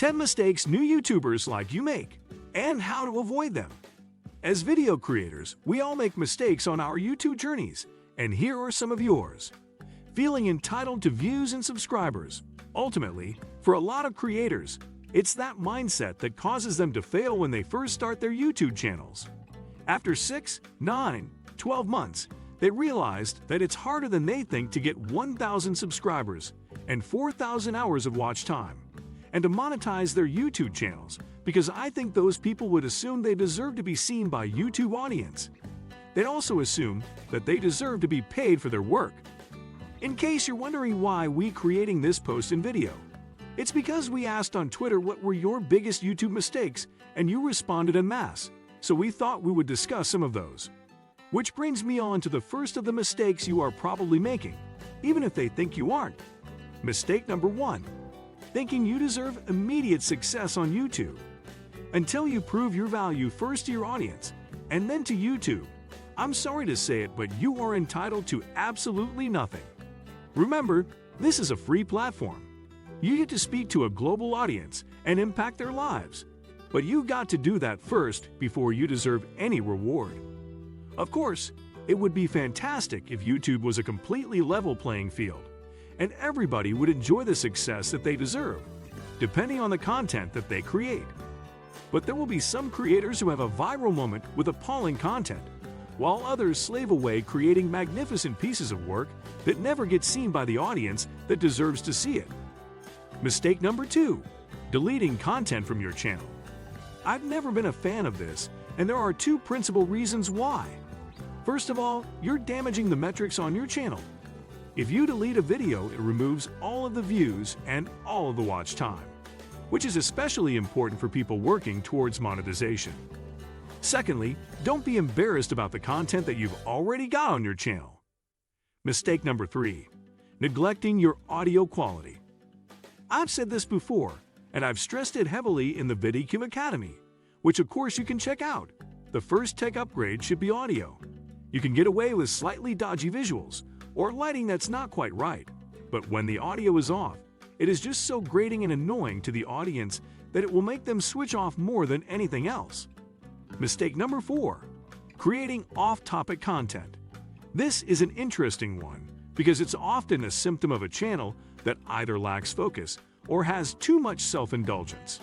10 mistakes new YouTubers like you make, and how to avoid them. As video creators, we all make mistakes on our YouTube journeys, and here are some of yours. Feeling entitled to views and subscribers. Ultimately, for a lot of creators, it's that mindset that causes them to fail when they first start their YouTube channels. After 6, 9, 12 months, they realized that it's harder than they think to get 1,000 subscribers and 4,000 hours of watch time, and to monetize their YouTube channels, because I think those people would assume they deserve to be seen by YouTube audience. They'd also assume that they deserve to be paid for their work. In case you're wondering why we creating this post and video, it's because we asked on Twitter what were your biggest YouTube mistakes, and you responded en masse, so we thought we would discuss some of those. Which brings me on to the first of the mistakes you are probably making, even if they think you aren't. Mistake number 1. Thinking you deserve immediate success on YouTube. Until you prove your value first to your audience, and then to YouTube, I'm sorry to say it, but you are entitled to absolutely nothing. Remember, this is a free platform. You get to speak to a global audience and impact their lives, but you've got to do that first before you deserve any reward. Of course, it would be fantastic if YouTube was a completely level playing field, and everybody would enjoy the success that they deserve, depending on the content that they create. But there will be some creators who have a viral moment with appalling content, while others slave away creating magnificent pieces of work that never get seen by the audience that deserves to see it. Mistake number 2. Deleting content from your channel. I've never been a fan of this, and there are 2 principal reasons why. First of all, you're damaging the metrics on your channel. If you delete a video, it removes all of the views and all of the watch time, which is especially important for people working towards monetization. Secondly, don't be embarrassed about the content that you've already got on your channel. Mistake number 3. Neglecting your audio quality. I've said this before, and I've stressed it heavily in the VidIQ Academy, which of course you can check out. The first tech upgrade should be audio. You can get away with slightly dodgy visuals or lighting that's not quite right, but when the audio is off, it is just so grating and annoying to the audience that it will make them switch off more than anything else. Mistake number 4. Creating off-topic content. This is an interesting one because it's often a symptom of a channel that either lacks focus or has too much self-indulgence.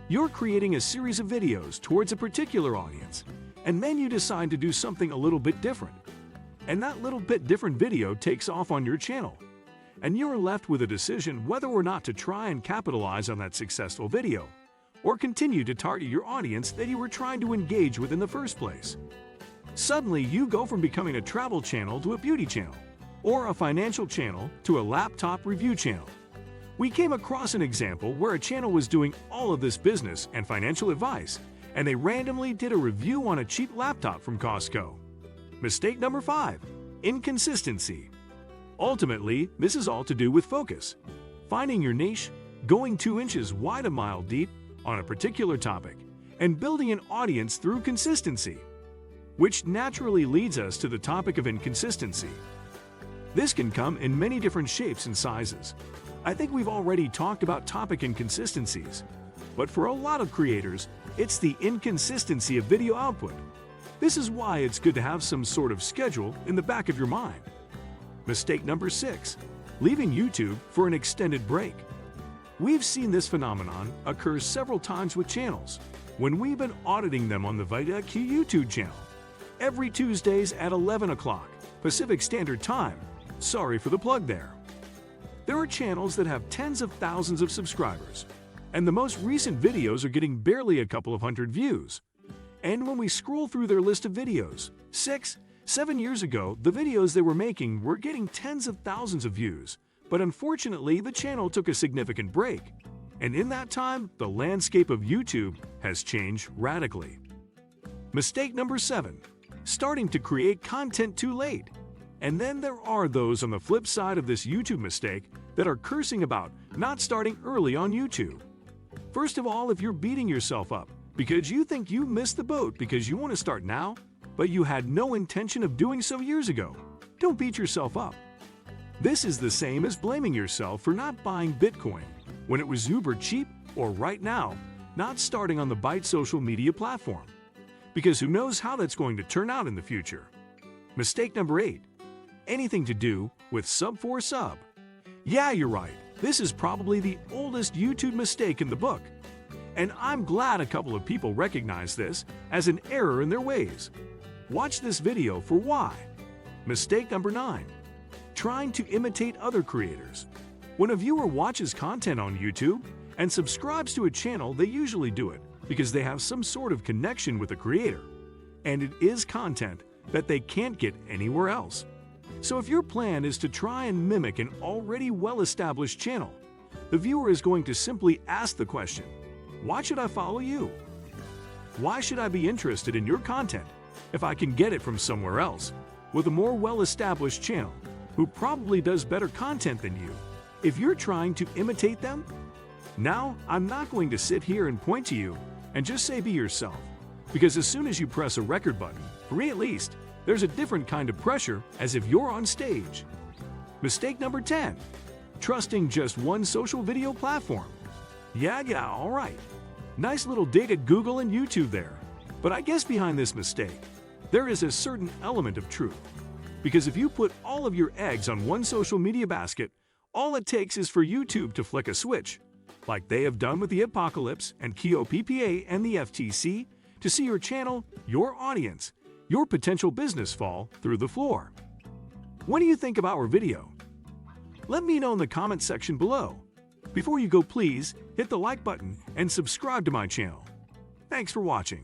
You're creating a series of videos towards a particular audience, and then you decide to do something a little bit different. And that little bit different video takes off on your channel, and you're left with a decision whether or not to try and capitalize on that successful video, or continue to target your audience that you were trying to engage with in the first place. Suddenly, you go from becoming a travel channel to a beauty channel, or a financial channel to a laptop review channel. We came across an example where a channel was doing all of this business and financial advice, and they randomly did a review on a cheap laptop from Costco. Mistake number 5. Inconsistency. Ultimately, this is all to do with focus. Finding your niche, going 2 inches wide a mile deep on a particular topic, and building an audience through consistency. Which naturally leads us to the topic of inconsistency. This can come in many different shapes and sizes. I think we've already talked about topic inconsistencies, but for a lot of creators, it's the inconsistency of video output. This is why it's good to have some sort of schedule in the back of your mind. Mistake number 6. Leaving YouTube for an extended break. We've seen this phenomenon occur several times with channels when we've been auditing them on the VidIQ YouTube channel. Every Tuesdays at 11 o'clock Pacific Standard Time. Sorry for the plug there. There are channels that have tens of thousands of subscribers, and the most recent videos are getting barely a couple of hundred views. And when we scroll through their list of videos, 6, 7 years ago, the videos they were making were getting tens of thousands of views, but unfortunately the channel took a significant break. And in that time, the landscape of YouTube has changed radically. Mistake number 7. Starting to create content too late. And then there are those on the flip side of this YouTube mistake that are cursing about not starting early on YouTube. First of all, if you're beating yourself up because you think you missed the boat because you want to start now, but you had no intention of doing so years ago, don't beat yourself up. This is the same as blaming yourself for not buying Bitcoin when it was uber cheap or right now, not starting on the Byte social media platform. Because who knows how that's going to turn out in the future. Mistake number 8. Anything to do with sub for sub. Yeah, you're right. This is probably the oldest YouTube mistake in the book. And I'm glad a couple of people recognize this as an error in their ways. Watch this video for why. Mistake number 9. Trying to imitate other creators. When a viewer watches content on YouTube and subscribes to a channel, they usually do it because they have some sort of connection with the creator, and it is content that they can't get anywhere else. So if your plan is to try and mimic an already well-established channel, the viewer is going to simply ask the question, why should I follow you? Why should I be interested in your content if I can get it from somewhere else with a more well-established channel who probably does better content than you? If you're trying to imitate them, now I'm not going to sit here and point to you and just say be yourself, because as soon as you press a record button, for me at least, there's a different kind of pressure as if you're on stage. Mistake number 10. Trusting just one social video platform. Yeah, all right. Nice little dig at Google and YouTube there. But I guess behind this mistake, there is a certain element of truth. Because if you put all of your eggs on one social media basket, all it takes is for YouTube to flick a switch, like they have done with the Apocalypse and KOPPA and the FTC, to see your channel, your audience, your potential business fall through the floor. What do you think of our video? Let me know in the comment section below. Before you go, please hit the like button and subscribe to my channel. Thanks for watching.